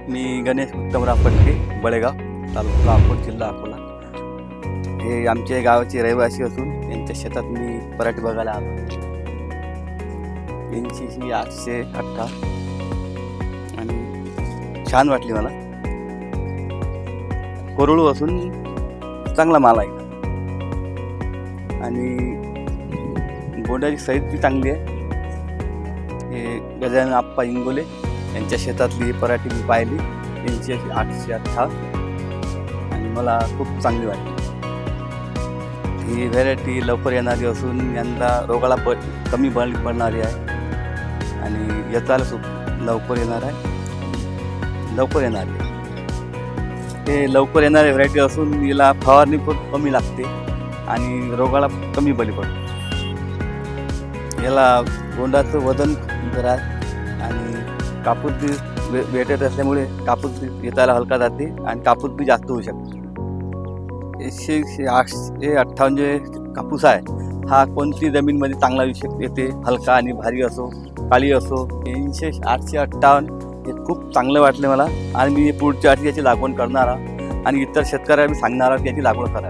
मी गणेश उत्तमराव फटके, बळेगाव, तालुका अकोट, जिल्हा अकोला. हे आमच्या गावाचे रहिवासी असून यांच्या शेतात मी पराठी बघायला आलो. यांची ही 818 आणि छान वाटली मला. कोरडू असून चांगला माल आहे आणि बोंडाची साईज बी चांगली आहे. हे गजानन आप्पा इंगोले यांच्या शेतातली पराठी मी पाहिली. यांची 818 आणि मला खूप चांगली वाटली. ही व्हरायटी लवकर येणारी असून यंदा रोगाला कमी बळी पडणारी आहे आणि याचा लवकर येणार आहे. हे लवकर येणारी व्हरायटी असून याला फवारणी खूप कमी लागते आणि रोगाला कमी बळी पडतो. याला बोंडाचं वजन जरा आणि कापूस बी भेटत असल्यामुळे कापूस बी येतायला हलका जाते आणि कापूस बी जास्त होऊ शकतो. 858 जे कापूस आहे हा कोणती जमीनमध्ये चांगला येते, हलका आणि भारी असो, काळी असो. 858 हे खूप चांगलं वाटले मला आणि मी पुढच्या वर्षी याची लागवड करणार आणि इतर शेतकऱ्यांना सांगणार की याची लागवड करा.